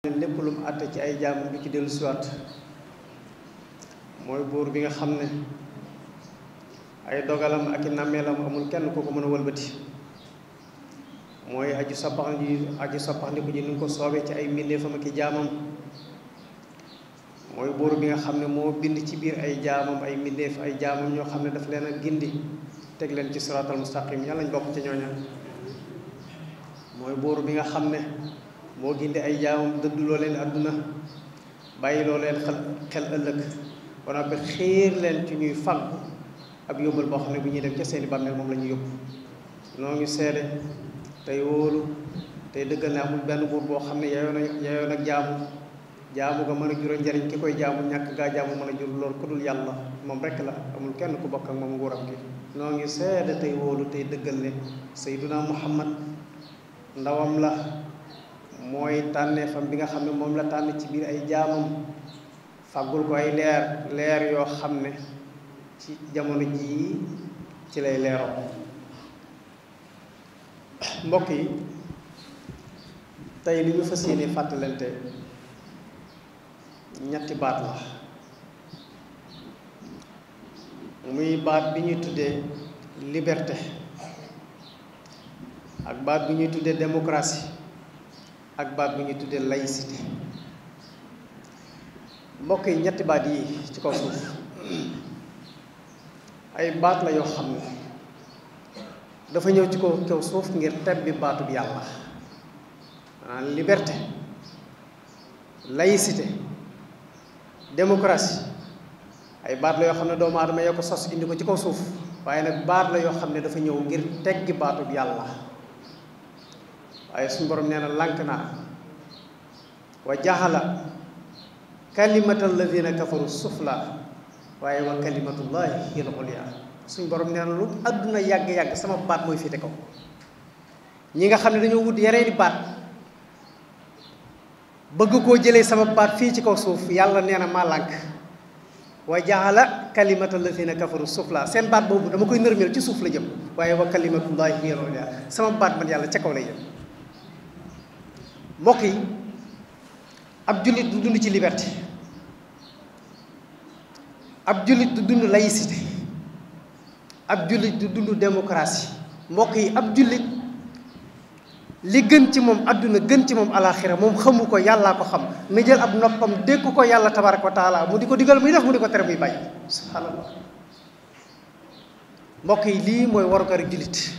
lépp lu mu àtte ci ay jaam du ci dellu siwaat mooy buur bi nga xam ne ay dogalam ak i nàmmeelam amul kenn ku ko mën a wëlbati mooy aju soppaxndiku ji ni nga ko soobee ci ay mbindeefam ak i jaamam mooy buur bi nga xam ne moo bind ci biir ay jaamam ay mbindeef ay jaamam ñoo xam ne daf leen a gindi teg leen ci siraatal mustaqim yàlla ñu bokk ci ñooña mooy buur bi nga xam ne moo gindi ay jaamam dëdduloo leen àdduna bàyyiloo leen xel ëllëg ba noppi xiir leen ci ñuy fàggu ab yóbbal boo xam ne bu ñuy dem ca seeni bàmmeel moom la ñu yóbbu noo ngi seede tey wóolu tey dëggal ne amul benn buur boo xam ne yayoon ak jaamu nga mën a jura njariñ ki koy jaamu ñàkk gaa jaamu mën a jur lool ku dul yàlla moom rekk la amul kenn ku bokk ak moom nguuram gi noo ngi seede tey wóolu tey dëggal ne sayyiduna muhammad ndawam la mooy tànneefam bi nga xam ne moom la tànn ci biir ay jaamam fàggul ko ay leer yoo xam ne ci jamono jii ci lay leeroo mbokk yi tey li ñu fas yéene fàttalante ñetti baat la muy baat bi ñuy tuddee liberté ak baat bi ñuy tuddee démocratie ak baat bu ñuy tuddee laïcité mbokk yi ñetti baat yi ci kaw suuf ay baat la yoo xam ne dafa ñëw ci kaw suuf ngir tebbi baatub yàlla maanaam liberté laïcité démocratie ay baat la yoo xam ne doomu aadama yoo ko sos indi ko ci kaw suuf waaye nag baat la yoo xam ne dafa ñëw ngir teggi baatub yàlla waaye suñu borom nee na lànk naa wa jaxala kalimatal ladina kafaru sufla waaye wa kalimatullahi hiya al-ulya suñu borom nee na lu àdduna yàgg-yàgg sama baat mooy féete kaw ñi nga xam ne dañoo wut yeneeni baat bëgg koo jëlee sama baat fii ci kaw suuf yàlla nee na maa lànk wa jaxala kalimatal ladina kafaru sufla seen baat boobu dama koy nërmeel ci suuf la jëm waaye wa kalimatullahi hiya al-ulya sama baat man yàlla ca kaw lay jëm mbokk yi ab jullit du dund ci liberté ab jullit du dund laïcité ab jullit du dund démocratie mbokk yi ab jullit li gën ci moom àdduna gën ci moom alaxira moom xamu ko yàllaa ko xam na jël ab noppam dégg ko yàlla tabaraka wa taala mu di ko digal muy def mu di ko tere muy bàyyi subhaanallah mbokk yi lii mooy warugar jullit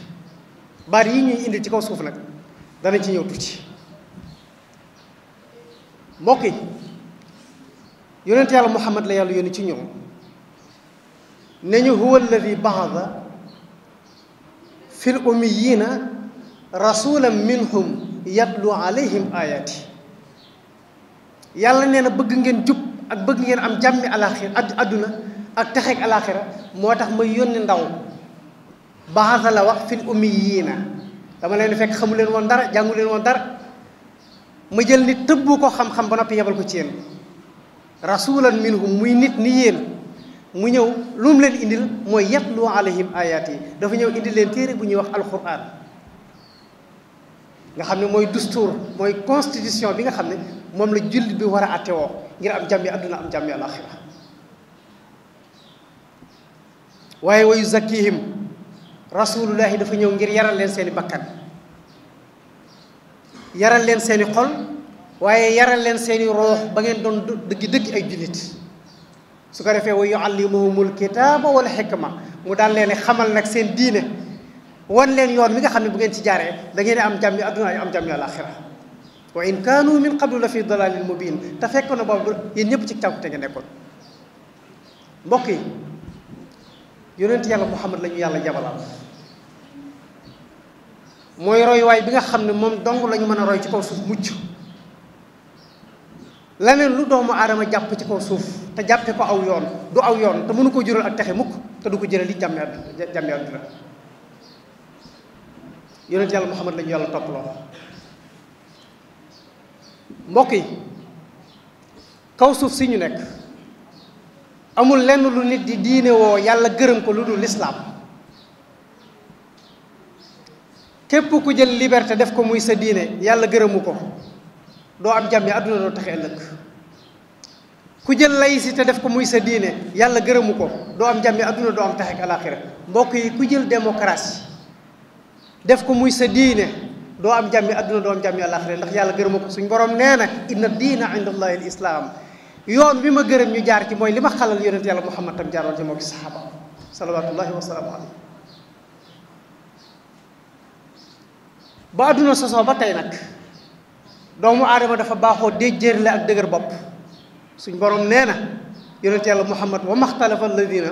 baat yi ñuy indi ci kaw suuf nag danañ ci ñëw tuuti mbokk yi yonent yàlla muhammad la yàlla yónni ci ñoom ne ñu huwa alladi baada fi l ummiyina rasulan minhum yatlu alayhim ayati yàlla nee na bëgg ngeen jub ak bëgg ngeen am jàmmi alaxira adduna ak texeeg alaxira moo tax ma yónni ndaw baada la wax fi l ummiyina dama leen fekk xamu leen woon dara jàngu leen woon dara ma jël nit tëbbu ko xam-xam ba noppi yebal ko ci yéen rasulan minhum muy nit ni yéen mu ñëw lu mu leen indil mooy yatlu alayhim ayat yi dafa ñëw indi leen téere bu ñuy wax alquran nga xam ne mooy dustuur mooy constitution bi nga xam ne moom la jullit bi war a attewoo ngir am jàmmi adduna am jàmmi alaxira waaye wa yuzakkihim rasulullahi dafa ñëw ngir yaral leen seeni bakkan yaral leen seeni xol waaye yaral leen seeni roox ba ngeen doon dëgg ay jullit su ko defee wa yuallimuhumul kitaaba wal xikma mu daan leen xamal nag seen diine wan leen yoon mi nga xam ne bu ngeen ci jaaree da ngeen am jàmmi adduna am jàmmi alaxira wa in kaanu min qablu la fi dalalin mubin te fekk na boobu yéen ñëpp ci cànkute nga nekkoon mbokk yi yonent yàlla muhammad la ñu yàlla jabalal mooy royuwaay bi nga xam ne moom dong lañu mën a roy ci kaw suuf mucc leneen lu doomu aadama jàpp ci kaw suuf te jàppe ko aw yoon du aw yoon te mënu ko jural ak texe mukk te du ko jëral li jàmmi àdduna yonent yàlla muhammad la ñu yàlla topploo mbokk yi kaw suuf si ñu nekk amul lenn lu nit di diine woo yàlla gërëm ko lu dul lislaam képp ku jël liberté def ko muy sa diine yàlla gërëmu ko doo am jàmmi àdduna doo taxe ëllëg ku jël laïcité def ko muy sa diine yàlla gërëmu ko doo am jàmmi àdduna doo am taxe ak alaaxira mbokk yi ku jël démocratie def ko muy sa diine doo am jàmmi àdduna doo am jàmmi alaaxira ndax yàlla gërëmu ko suñ borom nee na inna diina inda allahi al islam yoon bi ma gërëm ñu jaar ci mooy li ma xalal yonent yàlla muhammad tam jaaroon ci moo ki saxaaba salawatullahi wa salaamu alayhi ba àdduna sosoo ba tey nag doomu aadama dafa baaxoo déjjéerle ak dëgër bopp suñ borom nee na yonent yàlla muhammad wa maxtalafa alladina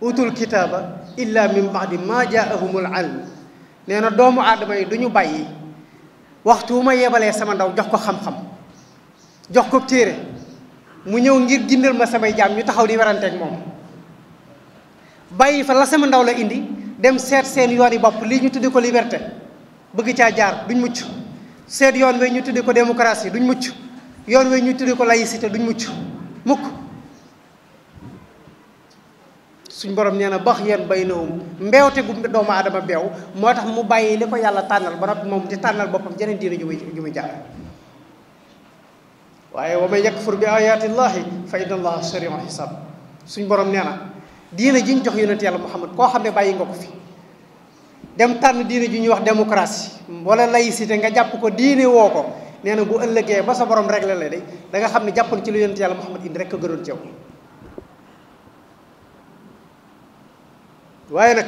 utul kitaaba illa min baadi ma jaahumul ilm nee na doomu aadama yi du ñu bàyyi waxtu wu ma yebalee sama ndaw jox ko xam-xam jox ko téere mu ñëw ngir gindal ma samay jaam ñu taxaw di weranteeg moom bàyyi fa la sama ndaw la indi dem seet seen yoon yi bopp lii ñu tudde ko liberté bëgg caa jaar duñ mucc seet yoon we ñu tudde ko démocratie duñ mucc yoon we ñu tudde ko laïcité duñ mucc mukk suñ borom nee na bax yéen baynahum mbeewte gu doomu aadama beew moo tax mu bàyyi li ko yàlla tànnal ba noppi moom di tànnal boppam jeneen diine ju muy jaar waaye wa man yakfur bi ayati llahi fa inna allaha sari'ul hisab suñ borom nee na diine ji ñu jox yonent yàlla muhammad koo xam ne bàyyi nga ko fi dem tànn diine ji ñuy wax démocratie wala laïcité nga jàpp ko diine woo ko nee na bu ëllëgee ba sa borom réglé la de da nga xam ne jàppoon ci lu yonent yàlla muhammad indi rek ko gënoon ci yow waaye nag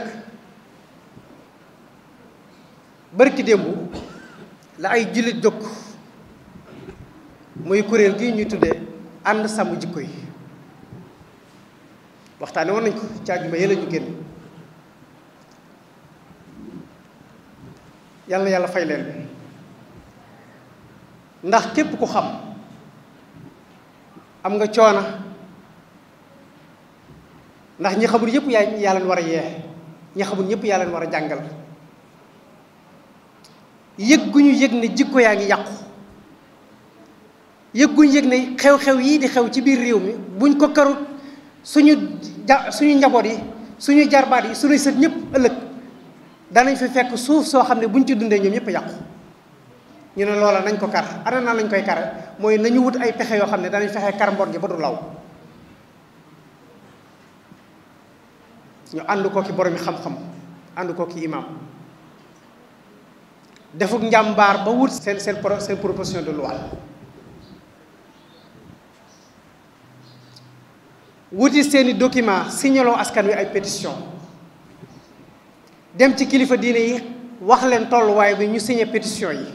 barki démb la ay jullit jóg muy kuréel gi ñuy tuddee ànd sàmm jikko yi waxtaane woon nañ ko ci àjjuma yële ñu génn yàlla na yàlla fay leen ndax képp ku xam am nga coona ndax ñi xamul yëpp yaa leen war a yee ñi xamul ñëpp yaa leen war a jàngal yëg gu ñu yëg ne jikko yaa ngi yàqu yëg gu ñu yëg ne xew-xew yii di xew ci biir réew mi buñ ko karut suñu njaboot yi suñu jarbaat yi suñuy sët ñëpp ëllëg danañ fi fekk suuf soo xam ne buñ ci dundee ñoom ñëpp yàqu ñu ne loola nañ ko kar ana naa lañ koy kare mooy nañu wut ay pexe yoo xam ne danañ fexe kar mbon gi ba du law ñu ànd ko ki borom yi xam-xam ànd ko ki imam defuk njàmbaar ba wut seen proposition de loi wuti seeni document signaloo askan wi ay pétition dem ci kilifa diine yi wax leen tolluwaay bi ñu signé pétition yi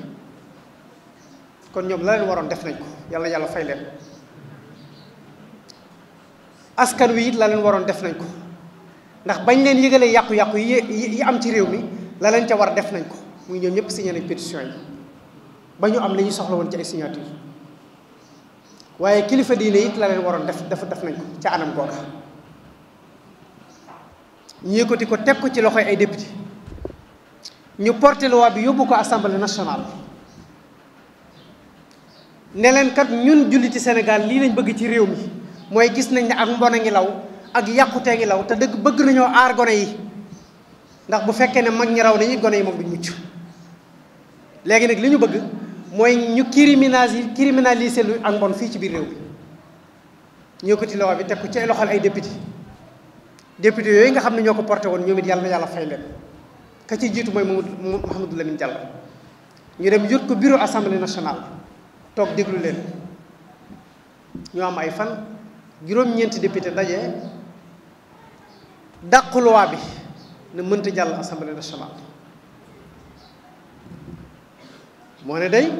kon ñoom la leen waroon def nañ ko yàlla yàlla fay leen askan wi it la leen waroon def nañ ko ndax bañ leen yëgalee yàqu-yàqu yi am ci réew mi la leen ca war def nañ ko muy ñoom ñëpp signé nañ pétition yi ba ñu am li ñu soxla woon ci ay signature waaye kilifa diine it la leen waroon def nañ ko ca anam googa ñu yëkkati ko teg ko ci loxoy ay député ñu porté loi bi yóbbu ko assemblée nationale ne leen kat ñun julliti Sénégal lii lañ bëgg ci réew mi mooy gis nañ ne ak mbon a ngi law ak yàqutee ngi law te dëgg bëgg nañoo aar gone yi ndax bu fekkee ne mag ñi raw nañu gone yi moom duñ mucc léegi nag li ñu bëgg mooy ñu criminaliser lu ak mbon fii ci biir réew mi ñu yëkkati loi bi teg ko ci loxol ay député yooyu nga xam ne ñoo ko porté woon ñoom it yàlla na yàlla fay leen ka ci jiitu mooy Mouhamadou Lamine Diallo ñu dem yót ko bureau assemblée nationale toog déglu leen ñu am ay fan juróom-ñeenti député daje dàq loi bi ne mënta jàll assemblée nationale moo ne day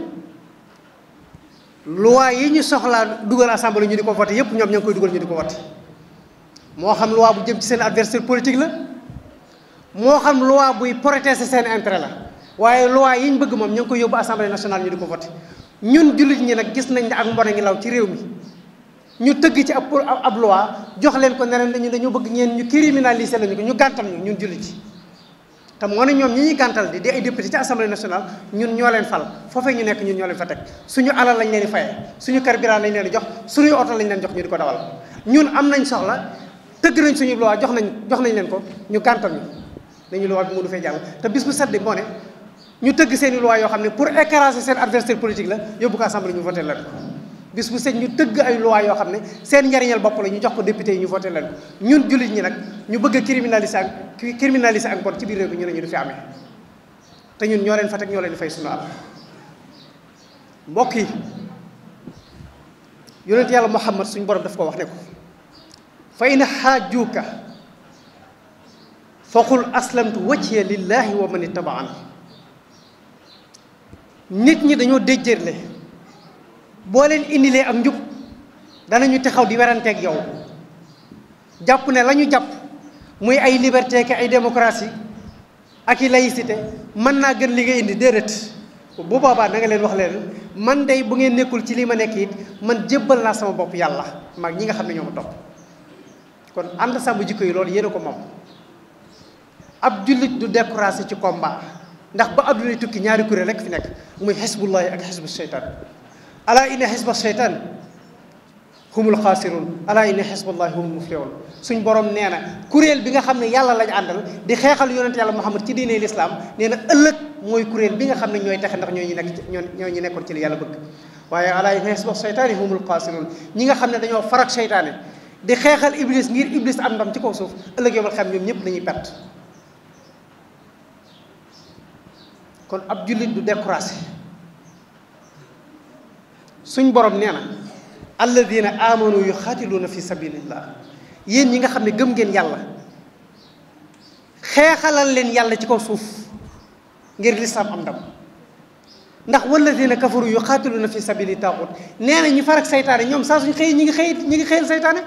loi yi ñu soxlaa dugal assemblée ñu di ko voté yépp ñoom ña ngi koy dugal ñu di ko voté moo xam loi bu jëm ci seen adversaire politique la moo xam loi buy protéger seen intérêt la waaye loi yi ñu bëgg moom ña ngi koy yóbbu assemblée nationale ñu di ko voté ñun jullit ñi nag gis nañ ne ak mbon a ngi law ci réew mi ñu tëgg ci ab loi jox leen ko ne leen dañu bëgg ngeen ñu criminaliser lañu ko ñu gàntal ñu ñun jullit ci te moo ne ñoom ñi ñuy gàntal di ay député ci assemblée nationale ñun ñoo leen fal foofee ñu nekk ñun ñoo leen fa teg suñu alal lañ leen di fayee suñu carburant lañ leen di jox suñuy oto lañ leen jox ñu di ko dawal ñun am nañ soxla tëgg nañ suñu loi jox nañ leen ko ñu gàntal ñu dañu loi bi mu du fee jàll te bis bu set de moo ne ñu tëgg seen i loi yoo xam ne pour écraser seen adversaire politique la yóbbu ko assemblée ñu voté leen ko bis bu set ñu tëgg ay loi yoo xam ne seen njariñal bopp la ñu jox ko député yi ñu voté leen ko ñun jullit ñi nag ñu bëgg a criminaliser ak bon ci biir réew mi ñu ne ñu du fi amee te ñun ñoo leen fa teg ñoo leen di fay suñu àll mbokk yi yonent yàlla Muhammad suñu borom daf ko wax ne ko fa in xaajuuka fa qul aslamtu wajhiya lillahi wa man ittaba'ani nit ñi dañoo déjjërle boo leen indilee ak njub danañu taxaw di weranteeg yow jàpp ne la ñu jàpp muy ay liberté ki ay démocratie ak i laïcité mën naa gën li nga indi déedéet bu boobaa na nga leen wax leen man day bu ngeen nekkul ci li ma nekk it man jébbal naa sama bopp yàlla maag ñi nga xam ne ñoo ma topp kon ànd sàmm jikko yi loolu yéen a ko moom ab jullit du découragé ci combat ndax ba addunay tukki ñaari kuréel rek fi nekk muy xisbullahi ak xisbu seytaan ala inna xisba seytaan humul xaasirun ala inna xisballahi humul muflihun suñ borom nee na kuréel bi nga xam ne yàlla lañ àndal di xeexal yonent yàlla Muhammad ci diine lislaam nee na ëllëg mooy kuréel bi nga xam ne ñooy texe ndax ñoo ñu nekkoon ci li yàlla bëgg waaye ala inna xisba seytaani humul xaasirun ñi nga xam ne dañoo farak seytaane di xeexal iblis ngir iblis am ndam ci kaw suuf ëllëg yomal xam ñoom ñëpp dañuy perte kon ab jullit du découragé suñ borom nee na alladina amanu yuxaatiluuna fi sabilillah yéen ñi nga xam ne gëm ngeen yàlla xeexalal leen yàlla ci kaw suuf ngir lislaam am ndam ndax walladina kafaru yuxaatiluuna fi sabili taaxut nee na ñi farak saytaane ñoom saa suñ xëyee ñi ngi xëyal saytaane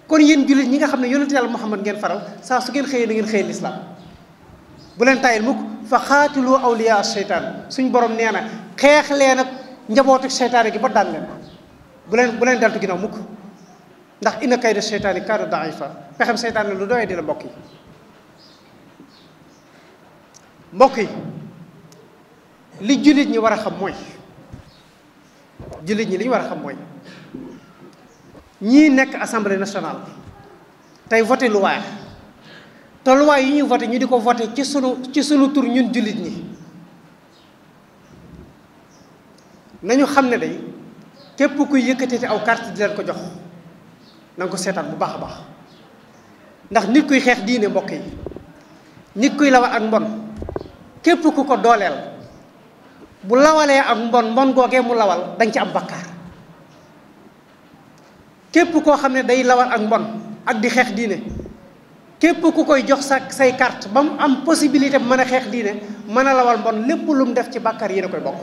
kon yéen jullit ñi nga xam ne yonent yàlla Muhammad ngeen faral saa su ngeen xëyee na ngeen xëyal lislaam bu leen tayil mukk fa xaatilu awliya seytaan suñ borom nee na xeex leen ak njabootu seytaane gi ba daan leen bu leen deltu ginnaaw mukk ndax inna kayda seytaani kaana daifa pexem seytaane lu doyee di la mbokk yi li jullit ñi war a xam mooy jullit ñi li ñu war a xam mooy ñii nekk assemblée nationale tey voté loi te loi yi ñuy voté ñu di ko voté ci sunu tur ñun jullit ñi nañu xam ne day képp kuy yëkkatee aw carte di leen ko jox na nga ko seetaan bu baax a baax ndax nit kuy xeex diine mbokk yi nit kuy lawal ak mbon képp ku ko dooleel bu lawalee ak mbon googee mu lawal danga ci am bakkaar képp koo xam ne day lawal ak mbon ak di xeex diine képp ku koy jox say carte ba mu am possibilité bu mën a xeex diine mën a lawal mbon lépp lu mu def ci bakkaar yéen a koy bokk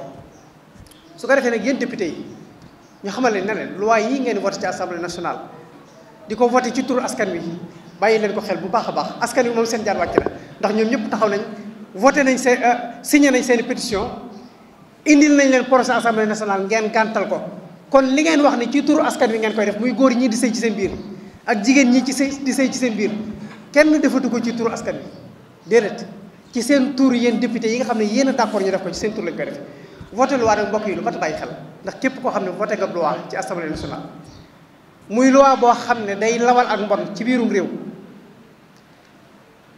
su ko defee nag yéen député yi ñu xamal leen ne leen loi yi ngeen voté ci assemblée nationale di ko voté ci turu askan wi bàyyi leen ko xel bu baax a baax askan wi moom seen jaan wàcc na ndax ñoom ñëpp taxaw nañ voté nañ signé nañ seen pétition indil nañ leen projet assemblée nationale ngeen gàntal ko kon li ngeen wax ne ci turu askan wi ngeen koy def muy góor ñii di sëy ci seen biir ak jigéen ñi di sëy ci seen biir kenn defatu ko ci turu askan wi déedéet ci seen tur yéen député yi nga xam ne yéen a d'accord ñu def ko ci seen tur lañ koy def voté loi nag mbokk yi lu mat a bàyyi xel ndax képp koo xam ne voté nga loi ci assemblée nationale muy loi boo xam ne day lawal ak mbon ci biirum réew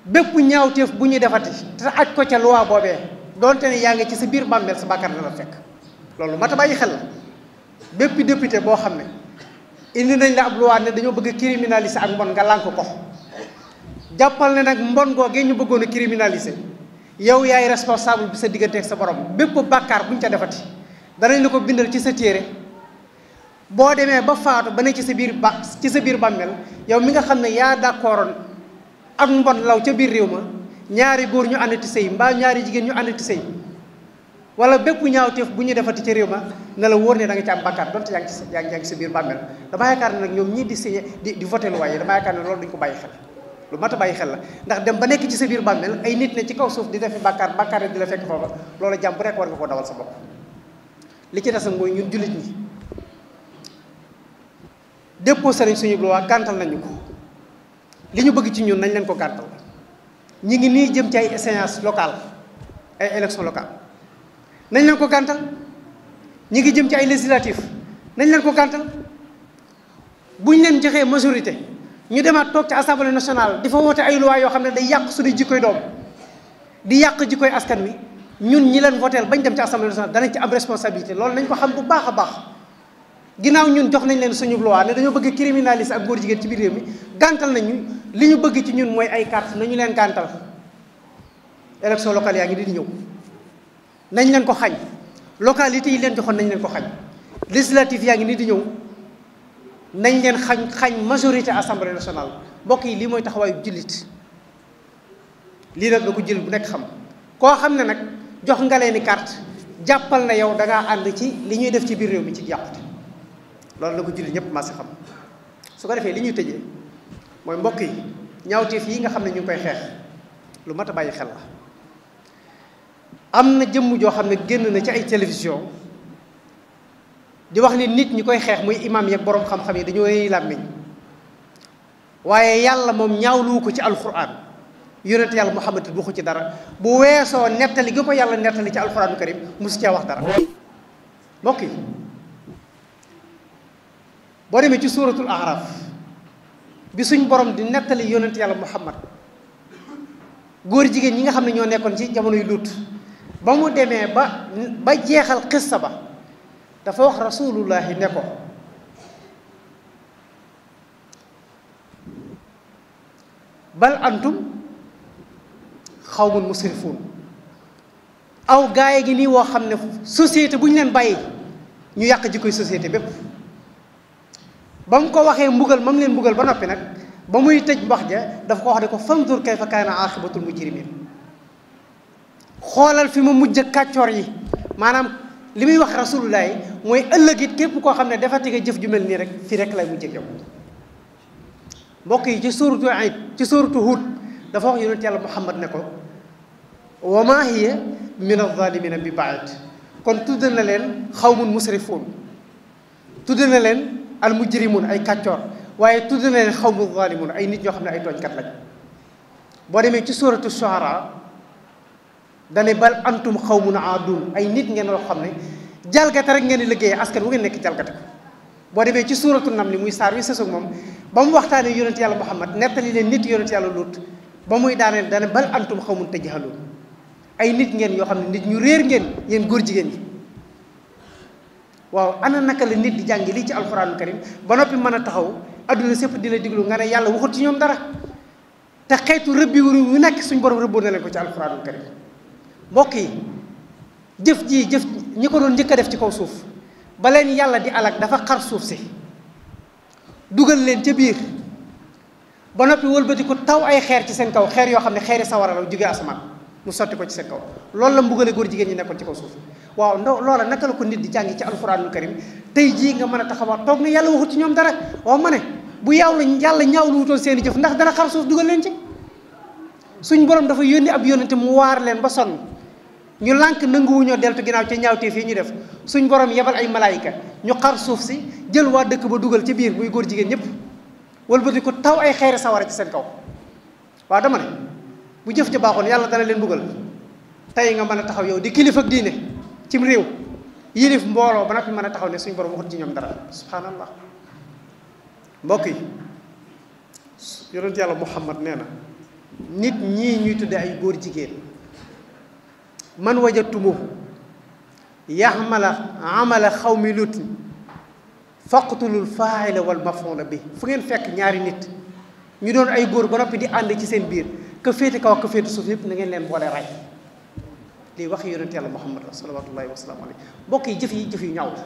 bépp ñaawteef bu ñu defati te aj ko ca loi boobee donte ne yaa ngi ci sa biir bàmmeel sa bàkkaar la fekk loolu mat a bàyyi xel la bépp député boo xam ne indi nañ la ab loi ne dañoo bëgg a criminaliser ak mbon nga lànk ko jàppal ne nag mbon googee ñu bëggoon a criminaliser yow yaay responsable bi sa diggante ak sa borom bépp bàkkaar bu ñu ca defati danañ la ko bindal ci sa téere boo demee ba faatu ba ne ci sa biir bàmmeel yow mi nga xam ne yaa d'accordoon ak mbon law ca biir réew ma ñaari góor ñu àndati sëy mbaa ñaari jigéen ñu àndati sëy wala bépp ñaawteef bu ñu defati ca réew ma na la wóor ne da nga ci am bàkkaar donte yaa ngi sa biir bàmmeel dama yaakaar ne nag ñoom ñii di voté loi yi dama yaakaar ne loolu duñ ko bàyyi xel lu mat a bàyyi xel la ndax dem ba nekk ci sa biir bàmmeel ay nit ne ci kaw suuf di defi bàkkaar di la fekk foofa loolu jàmm bu rekk war nga koo dawal sa bopp li ci des nag mooy ñun jullit ñi déposé nañ suñu loi gàntal nañu ko li ñu bëgg ci ñun nañ leen ko gàntal ñi ngi nii jëm ci ay échéances locales ay élections locales nañ leen ko gàntal ñi ngi jëm ci ay législatives nañ leen ko gàntal buñ leen joxee majorité ñu demaat toog ci assemblée nationale di fa woote ay loi yoo xam ne day yàq suñu jikkoy doom di yàq jikkoy askan wi ñun ñi leen voteel bañ dem ci assemblée nationale danañ ci am responsabilité loolu nañ ko xam bu baax a baax ginnaaw ñun jox nañ leen suñu loi ne dañoo bëgg criminaliser ak góor jigéen ci biir réew mi gàntal nañu li ñu bëgg ci ñun mooy ay carte nañu leen gàntal élection locale yaa ngi di ñëw nañ leen ko xañ localité yi leen joxoon nañ leen ko xañ législative yaa ngi ni di ñëw nañ leen xañ majorité assemblée nationale mbokk yi lii mooy taxawaayu jullit lii nag la ko jël bu nekk xam koo xam ne nag jox nga leen i carte jàppal na yow da ngaa ànd ci li ñuy def ci biir réew mi ci yàqute loolu la ko jullit ñëpp maa si xam su ko defee li ñuy tëjee mooy mbokk yi ñaawteef yi nga xam ne ñu ngi koy xeex lu mat a bàyyi xel la am na jëmm joo xam ne génn na ci ay télévision di wax ni nit ñi koy xeex muy imam yeeg boroom xam-xam yi dañoo rëy làmmiñ waaye yàlla moom ñaawluwu ko ci alquran yonent yàlla Muhammad waxu ci dara bu weesoo nettali gi ko yàlla nettali ci alquranu karim mosu cee wax dara mbokk yi boo demee ci suuratul Araf bi suñ borom di nettali yonent yàlla Muhammad góor jigéen ñi nga xam ne ñoo nekkoon ci jamono yu Luut ba mu demee ba jeexal xissa ba dafa wax rasulullahi ne ko bal antum xawmun musrifuun aw gaay gi nii woo xam ne société bu ñu leen bàyyi ñu yàq jikkoy société bépp ba mu ko waxee mbugal mam leen mbugal ba noppi nag ba muy tëj wax ja dafa ko wax ne ko fanzur kayfa kaana aaqibatul mujrimiin xoolal fi ma mujj ak kàccoor yi maanaam li muy wax rasulullah yi mooy ëllëg it képp koo xam ne defati nga jëf ju mel nii rek fii rek lay mujj ak yow mbokk yi ci suuratu Ayd ci suuratu Huud dafa wax yonent yàlla Muhammad ne ko wa maa hiya min az-zaalimiina bi ba'iid kon tudd na leen xawmun musrifuun tudd na leen al mujrimuun ay kàccoor waaye tudd na leen xawmu zaalimuun ay nit ñoo xam ne ay tooñkat lañ boo demee ci suuratu Shu'araa dane bal antum xawmun aaduun ay nit ngeen loo xam ne jalgate rek ngeen di liggéeyee askan wu ngeen nekk jalgate ko boo demee ci suuratu Naml muy saar wi sësoog moom ba mu waxtaanee yonent yàlla Muhammad nettali leen nit yonent yàlla Luut ba muy daaneel dane bal antum xawmun tajhaluun ay nit ngeen yoo xam ne nit ñu réer ngeen yéen góor jigéen ñi waaw ana naka la nit di jàngi lii ci alxuraanu karim ba noppi mën a taxaw adduna sépp di la diglu nga ne yàlla waxut ci ñoom dara te xeetu rëbbi wu nekk suñ borom rëbboo na leen ko ci alxuraanu karim mbokk yi jëf ñi ko doon njëkk a def ci kaw suuf ba leen yàlla di alak dafa xar suuf si dugal leen ca biir ba noppi wëlbati ko taw ay xeer ci seen kaw xeer yoo xam ne xeeri sawara la jóge asamaan mu sotti ko ci seen kaw loolu la mbugale góor jigéen ñi nekkoon ci kaw suuf waaw loola naka la ko nit di jàngi ci alxuraanul karim tey jii nga mën a taxawaat toog ne yàlla waxut ci ñoom dara waaw ma ne bu yàlla ñaawlu wutoon seen i jëf ndax dana xar suuf dugal leen ci suñ borom dafa yónni ab yónnente mu waar leen ba sonn ñu lànk nanguwuñoo deltu ginnaaw ca ñaawteef yi ñu def suñ borom yebal ay malaayika ñu xar suuf si jël waa dëkk ba dugal ci biir muy góor jigéen ñëpp wëlbati ko taw ay xeeri sawara ci seen kaw waaw dama ne bu jëf ja baaxoon yàlla dana leen buggal tey nga mën a taxaw yow di kilifa ak diine cim réew yilif mbooloo ba noppi mën a taxaw ne suñ borom waxut ci ñoom dara subhaanallah mbokk yi yonent yàlla Muhammad nee na nit ñii ñuy tudde ay góor jigéen man wajadtumuhu yaxmala amala xawmi lutin faqtulul faa'ila wal maf'uula bi fu ngeen fekk ñaari nit ñu doon ay góor ba noppi di ànd ci seen biir ka féete kaw ka féete suuf yëpp na ngeen leen boole ray lii wax yonent yàlla Muhammad la salawaatullaahi wa salaamu alayhi mbokk yi jëf yu ñaaw la